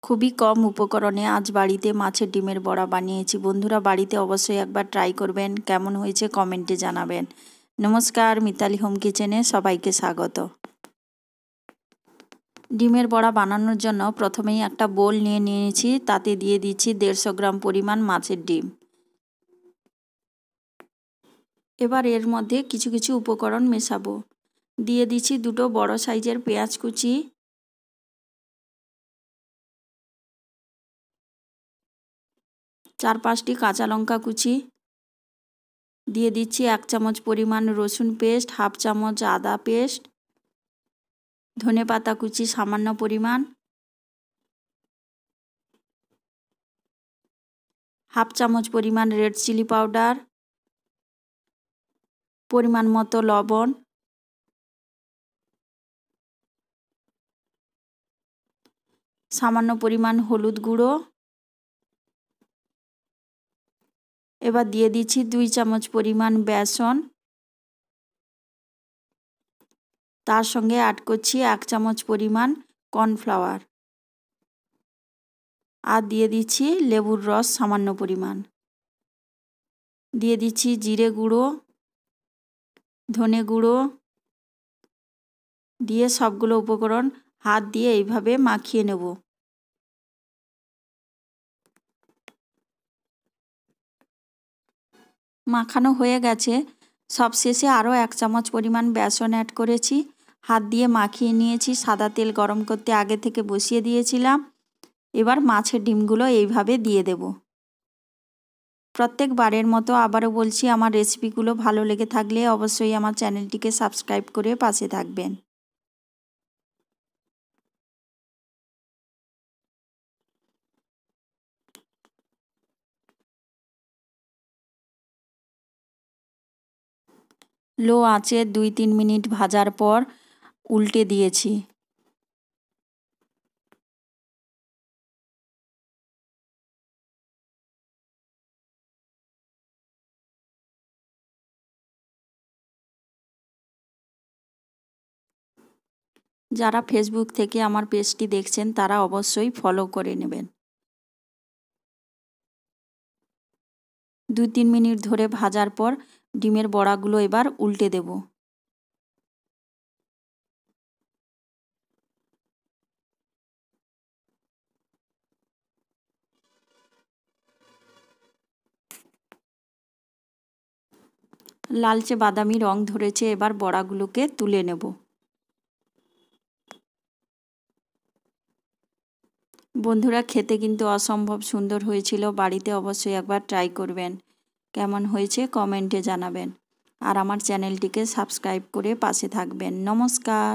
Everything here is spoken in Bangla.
খুবই কম উপকরণে আজ বাড়িতে মাছের ডিমের বড়া বানিয়েছি। বন্ধুরা বাড়িতে অবশ্যই একবার ট্রাই করবেন, কেমন হয়েছে কমেন্টে জানাবেন। নমস্কার, মিতালি হোম কিচেনে সবাইকে স্বাগত। ডিমের বড়া বানানোর জন্য প্রথমেই একটা বোল নিয়ে নিয়েছি, তাতে দিয়ে দিচ্ছি 150 গ্রাম পরিমাণ মাছের ডিম। এবার এর মধ্যে কিছু কিছু উপকরণ মেশাবো। দিয়ে দিচ্ছি 2টো বড় সাইজের পেঁয়াজ কুচি, 4-5টি কাঁচা লঙ্কা কুচি, দিয়ে দিচ্ছি 1 চামচ পরিমাণ রসুন পেস্ট, 1/2 চামচ আদা পেস্ট, ধনেপাতা কুচি সামান্য পরিমাণ, 1/2 চামচ পরিমাণ রেড চিলি পাউডার, পরিমাণ মতো লবণ, সামান্য পরিমাণ হলুদ গুঁড়ো। এবার দিয়ে দিচ্ছি 2 চামচ পরিমাণ বেসন, তার সঙ্গে অ্যাড করছি 1 চামচ পরিমাণ কর্নফ্লাওয়ার, আর দিয়ে দিচ্ছি লেবুর রস সামান্য পরিমাণ। দিয়ে দিচ্ছি জিরে গুঁড়ো, ধনে গুঁড়ো, দিয়ে সবগুলো উপকরণ হাত দিয়ে এইভাবে মাখিয়ে নেব। মাখানো হয়ে গেছে। সবশেষে আরও 1 চামচ পরিমাণ বেসন অ্যাড করেছি, হাত দিয়ে মাখিয়ে নিয়েছি। সাদা তেল গরম করতে আগে থেকে বসিয়ে দিয়েছিলাম। এবার মাছের ডিমগুলো এইভাবে দিয়ে দেব। প্রত্যেকবারের মতো আবারও বলছি, আমার রেসিপিগুলো ভালো লেগে থাকলে অবশ্যই আমার চ্যানেলটিকে সাবস্ক্রাইব করে পাশে থাকবেন। লো আঁচে 2-3 মিনিট ভাজার পর উল্টে দিয়েছি। যারা ফেসবুক থেকে আমার পেজটি দেখছেন তারা অবশ্যই ফলো করে নেবেন। 2-3 মিনিট ধরে ভাজার পর ডিমের বড়াগুলো এবার উল্টে দেব। লালচে বাদামি রং ধরেছে, এবার বড়াগুলোকে তুলে নেব। বন্ধুরা খেতে কিন্তু অসম্ভব সুন্দর হয়েছিল, বাড়িতে অবশ্যই একবার ট্রাই করবেন। কেমন হয়েছে কমেন্টে জানাবেন, আর আমার চ্যানেলটিকে সাবস্ক্রাইব করে পাশে থাকবেন। নমস্কার।